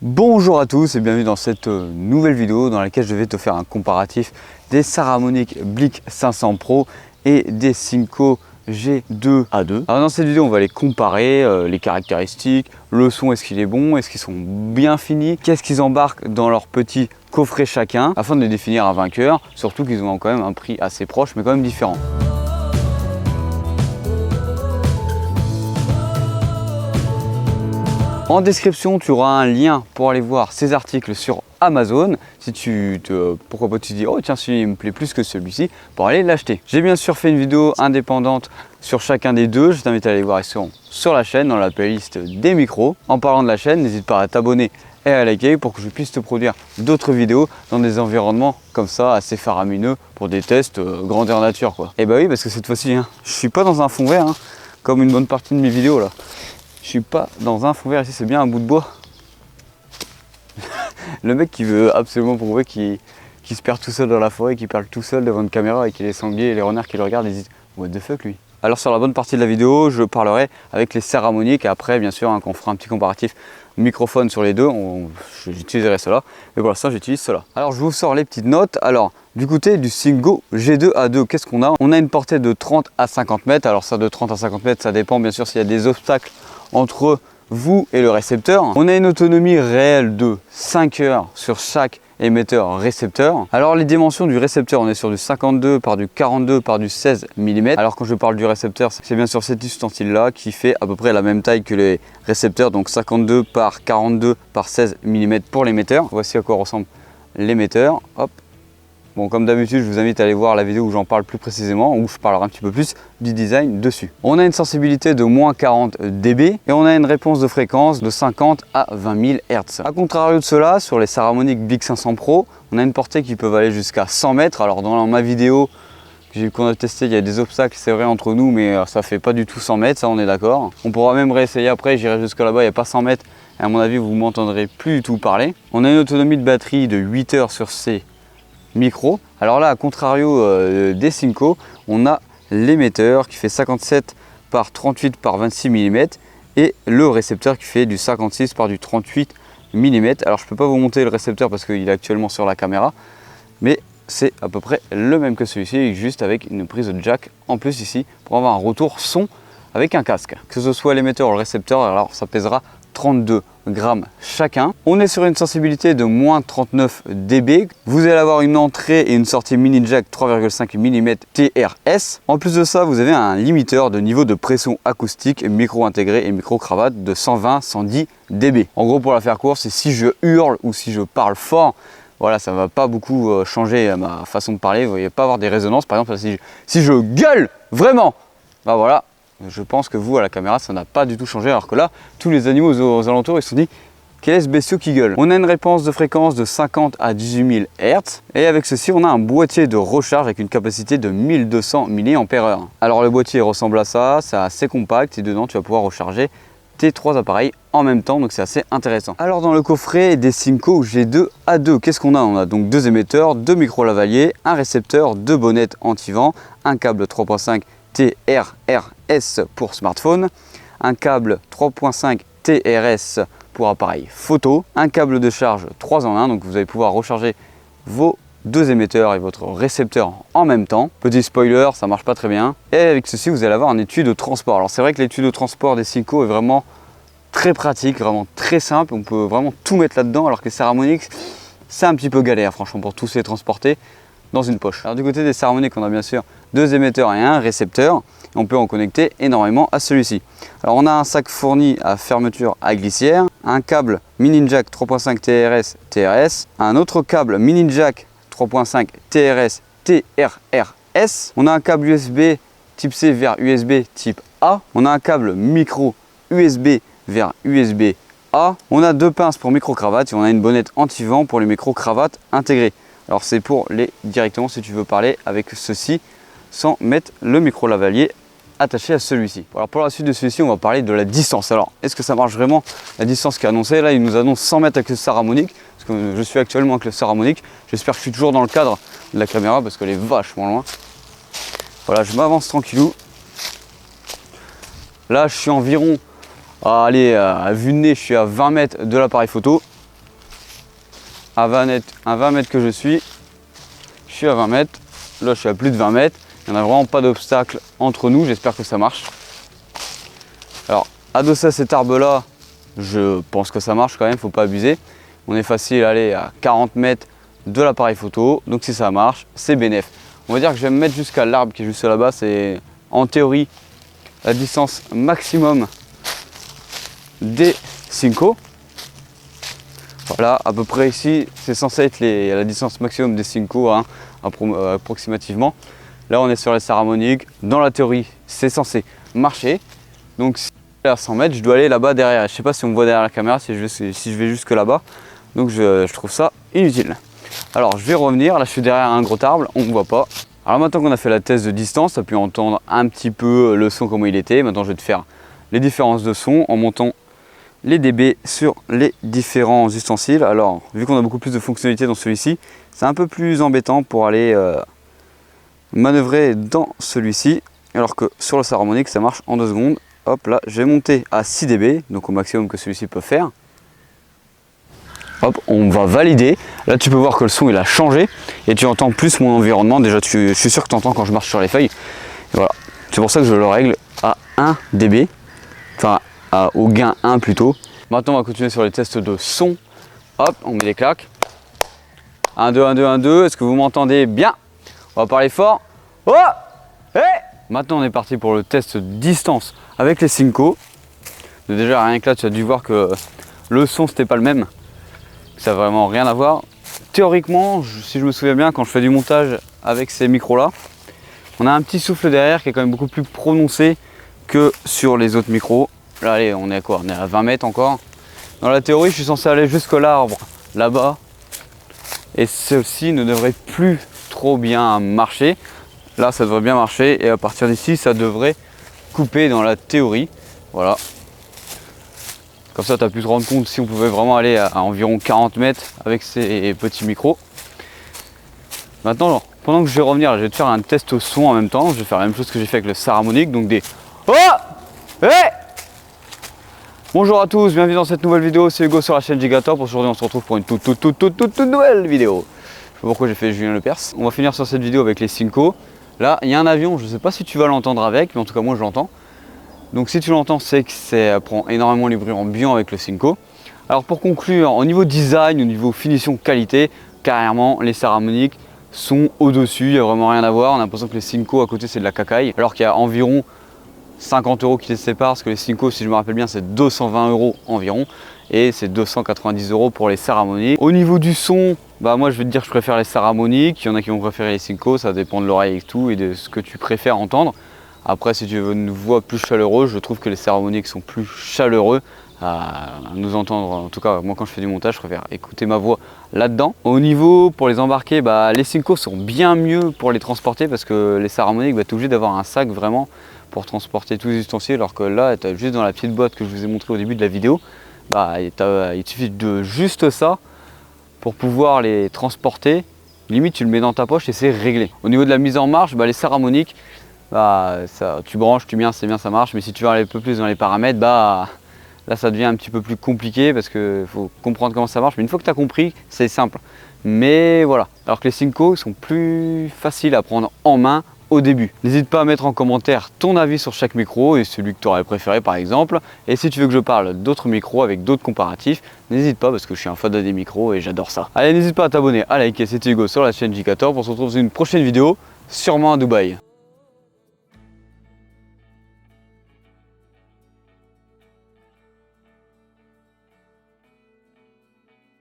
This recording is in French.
Bonjour à tous et bienvenue dans cette nouvelle vidéo dans laquelle je vais te faire un comparatif des Saramonic Blick 500 Pro et des Synco G2A2. Alors dans cette vidéo on va les comparer, les caractéristiques, le son, est-ce qu'il est bon, est-ce qu'ils sont bien finis, qu'est-ce qu'ils embarquent dans leur petit coffret chacun afin de définir un vainqueur, surtout qu'ils ont quand même un prix assez proche mais quand même différent. En description, tu auras un lien pour aller voir ces articles sur Amazon. Si pourquoi pas tu te dis, oh tiens, celui-ci me plaît plus que celui-ci, pour aller l'acheter. J'ai bien sûr fait une vidéo indépendante sur chacun des deux. Je t'invite à aller voir ici sur la chaîne, dans la playlist des micros. En parlant de la chaîne, n'hésite pas à t'abonner et à liker pour que je puisse te produire d'autres vidéos dans des environnements comme ça, assez faramineux, pour des tests grandeur nature, quoi. Et bah oui, parce que cette fois-ci, je suis pas dans un fond vert, comme une bonne partie de mes vidéos là. Je suis pas dans un fond vert, ici c'est bien un bout de bois. Le mec qui veut absolument prouver qu'il se perd tout seul dans la forêt, qu'il parle tout seul devant une caméra et qu'il les sangliers et les renards qui le regardent et disent what the fuck lui. Alors sur la bonne partie de la vidéo, je parlerai avec les Saramonic et après bien sûr quand on fera un petit comparatif microphone sur les deux, j'utiliserai cela. Mais pour l'instant j'utilise cela. Alors je vous sors les petites notes. Alors du côté du Synco G2A2, qu'est-ce qu'on a? On a une portée de 30 à 50 mètres. Alors ça de 30 à 50 mètres, ça dépend bien sûr s'il y a des obstacles entre vous et le récepteur. On a une autonomie réelle de 5 heures sur chaque émetteur récepteur. Alors les dimensions du récepteur, on est sur du 52 par du 42 par du 16 mm. Alors quand je parle du récepteur, c'est bien sûr cet ustensile là qui fait à peu près la même taille que les récepteurs, donc 52 par 42 par 16 mm pour l'émetteur. Voici à quoi ressemble l'émetteur. Hop. Bon, comme d'habitude, je vous invite à aller voir la vidéo où j'en parle plus précisément, où je parlerai un petit peu plus du design dessus. On a une sensibilité de moins 40 dB et on a une réponse de fréquence de 50 à 20 000 Hz. A contrario de cela, sur les Saramonic Blick 500 Pro, on a une portée qui peut aller jusqu'à 100 mètres. Alors dans ma vidéo qu'on a testé, il y a des obstacles, c'est vrai, entre nous, mais ça fait pas du tout 100 mètres, ça on est d'accord. On pourra même réessayer après, j'irai jusque là-bas, il n'y a pas 100 mètres, et à mon avis, vous m'entendrez plus du tout parler. On a une autonomie de batterie de 8 heures sur ces micro. Alors là, à contrario des Synco, on a l'émetteur qui fait 57 par 38 par 26 mm et le récepteur qui fait du 56 par du 38 mm. Alors je peux pas vous monter le récepteur parce qu'il est actuellement sur la caméra, mais c'est à peu près le même que celui-ci, juste avec une prise de jack en plus ici pour avoir un retour son avec un casque. Que ce soit l'émetteur ou le récepteur, alors ça pèsera 32 grammes chacun. On est sur une sensibilité de moins 39 dB. Vous allez avoir une entrée et une sortie mini jack 3,5 mm TRS. En plus de ça, vous avez un limiteur de niveau de pression acoustique, micro intégré et micro cravate de 120-110 dB. En gros, pour la faire courte, c'est si je hurle ou si je parle fort, voilà, ça va pas beaucoup changer ma façon de parler. Vous ne voyez pas avoir des résonances. Par exemple, si je gueule vraiment, bah voilà. Je pense que vous, à la caméra, ça n'a pas du tout changé, alors que là, tous les animaux aux alentours, ils se sont dit, quel est ce bestiau qui gueule? On a une réponse de fréquence de 50 à 18 000 Hz, et avec ceci, on a un boîtier de recharge avec une capacité de 1200 mAh. Alors le boîtier ressemble à ça, c'est assez compact, et dedans, tu vas pouvoir recharger tes trois appareils en même temps, donc c'est assez intéressant. Alors dans le coffret des Synco G2A2, qu'est-ce qu'on a? On a donc deux émetteurs, deux micros lavaliers, un récepteur, deux bonnettes anti-vent, un câble 3.5 TRRS pour smartphone, un câble 3.5 TRS pour appareil photo, un câble de charge 3 en 1, donc vous allez pouvoir recharger vos deux émetteurs et votre récepteur en même temps. Petit spoiler, ça marche pas très bien. Et avec ceci, vous allez avoir un étui de transport. Alors c'est vrai que l'étui de transport des Synco est vraiment très pratique, vraiment très simple. On peut vraiment tout mettre là-dedans, alors que les Saramonic, c'est un petit peu galère, franchement, pour tous les transporter dans une poche. Alors du côté des Saramonic, on a bien sûr deux émetteurs et un récepteur. On peut en connecter énormément à celui-ci. Alors on a un sac fourni à fermeture à glissière, un câble mini jack 3.5 TRS, un autre câble mini jack 3.5 TRS. On a un câble USB type C vers USB type A. On a un câble micro USB vers USB A. On a deux pinces pour micro-cravate et on a une bonnette anti-vent pour les micro-cravates intégrées. Alors c'est pour les directement si tu veux parler avec ceci sans mettre le micro lavalier attaché à celui-ci. Alors pour la suite de celui-ci, on va parler de la distance. Alors est-ce que ça marche vraiment la distance qui est annoncée? Là, il nous annonce 100 mètres avec le Saramonic, parce que je suis actuellement avec le Saramonic. J'espère que je suis toujours dans le cadre de la caméra parce qu'elle est vachement loin. Voilà, je m'avance tranquillou. Là, je suis environ, à vue de nez, je suis à 20 mètres de l'appareil photo. à 20 mètres que je suis à 20 mètres. Là, je suis à plus de 20 mètres. Il n'y en a vraiment pas d'obstacle entre nous. J'espère que ça marche. Alors, adossé à cet arbre-là, je pense que ça marche quand même. Il ne faut pas abuser. On est facile à aller à 40 mètres de l'appareil photo. Donc, si ça marche, c'est bénéf. On va dire que je vais me mettre jusqu'à l'arbre qui est juste là-bas. C'est en théorie la distance maximum des Cinco. Voilà, à peu près ici, c'est censé être la distance maximum des Cinco, hein, approximativement. Là, on est sur les Saramonic. Dans la théorie, c'est censé marcher. Donc, si je vais à 100 mètres, je dois aller là-bas derrière. Je ne sais pas si on me voit derrière la caméra, si je vais jusque là-bas. Donc, je trouve ça inutile. Alors, je vais revenir. Là, je suis derrière un gros arbre, on ne me voit pas. Alors, maintenant qu'on a fait la test de distance, tu as pu entendre un petit peu le son, comment il était. Maintenant, je vais te faire les différences de son en montant les dB sur les différents ustensiles. Alors, vu qu'on a beaucoup plus de fonctionnalités dans celui-ci, c'est un peu plus embêtant pour aller manœuvrer dans celui-ci, alors que sur le Saramonic, ça marche en 2 secondes. Hop, là, je vais monter à 6 dB, donc au maximum que celui-ci peut faire. Hop, on va valider. Là, tu peux voir que le son, il a changé et tu entends plus mon environnement. Déjà, je suis sûr que tu entends quand je marche sur les feuilles. Et voilà, c'est pour ça que je le règle à 1 dB, enfin, au gain 1 plutôt. Maintenant, on va continuer sur les tests de son. Hop, on met des claques. 1, 2, 1, 2, 1, 2. Est-ce que vous m'entendez bien? On va parler fort. Oh, hey. Maintenant, on est parti pour le test distance avec les Cinco. Déjà, rien que là, tu as dû voir que le son, c'était pas le même. Ça n'a vraiment rien à voir. Théoriquement, si je me souviens bien, quand je fais du montage avec ces micros-là, on a un petit souffle derrière qui est quand même beaucoup plus prononcé que sur les autres micros. Là, allez, on est à quoi? On est à 20 mètres encore. Dans la théorie, je suis censé aller jusqu'à l'arbre, là-bas. Et ceci ne devrait plus trop bien marcher. Là, ça devrait bien marcher. Et à partir d'ici, ça devrait couper dans la théorie. Voilà. Comme ça, tu as pu te rendre compte si on pouvait vraiment aller à environ 40 mètres avec ces petits micros. Maintenant, pendant que je vais revenir, je vais te faire un test au son en même temps. Je vais faire la même chose que j'ai fait avec le Saramonic. Donc des... Oh, hey. Bonjour à tous, bienvenue dans cette nouvelle vidéo, c'est Hugo sur la chaîne Gigator. Aujourd'hui on se retrouve pour une toute nouvelle vidéo. Je sais pas pourquoi j'ai fait Julien Lepers. On va finir sur cette vidéo avec les Cinco. Là il y a un avion, je ne sais pas si tu vas l'entendre avec, mais en tout cas moi je l'entends. Donc si tu l'entends, c'est que ça prend énormément les bruits ambiants avec le Cinco. Alors pour conclure, au niveau design, au niveau finition qualité, carrément les Saramonic sont au-dessus, il n'y a vraiment rien à voir. On a l'impression que les Cinco à côté c'est de la cacaille, alors qu'il y a environ 50 € qui les séparent, parce que les Cinco, si je me rappelle bien, c'est 220 € environ, et c'est 290 € pour les Saramonic. Au niveau du son, bah moi je vais te dire que je préfère les Saramonic, il y en a qui vont préférer les Cinco, ça dépend de l'oreille et tout, et de ce que tu préfères entendre. Après, si tu veux une voix plus chaleureuse, je trouve que les Saramonic sont plus chaleureux à nous entendre. En tout cas, moi quand je fais du montage, je préfère écouter ma voix là-dedans. Au niveau, pour les embarquer, bah, les Cinco sont bien mieux pour les transporter, parce que les Saramonic, bah, tu es obligé d'avoir un sac vraiment pour transporter tous les ustensiles, alors que là, tu as juste dans la petite boîte que je vous ai montré au début de la vidéo, bah, il suffit de juste ça pour pouvoir les transporter. Limite, tu le mets dans ta poche et c'est réglé. Au niveau de la mise en marche, bah, les Saramonic, bah, tu branches, tu mets, c'est bien, ça marche, mais si tu veux aller un peu plus dans les paramètres, bah, là ça devient un petit peu plus compliqué parce qu'il faut comprendre comment ça marche. Mais une fois que tu as compris, c'est simple. Mais voilà, alors que les Cinco sont plus faciles à prendre en main au début. N'hésite pas à mettre en commentaire ton avis sur chaque micro et celui que tu aurais préféré par exemple. Et si tu veux que je parle d'autres micros avec d'autres comparatifs, n'hésite pas parce que je suis un fan des micros et j'adore ça. Allez, n'hésite pas à t'abonner, à liker, c'était Hugo sur la chaîne Gigator pour se retrouver dans une prochaine vidéo, sûrement à Dubaï.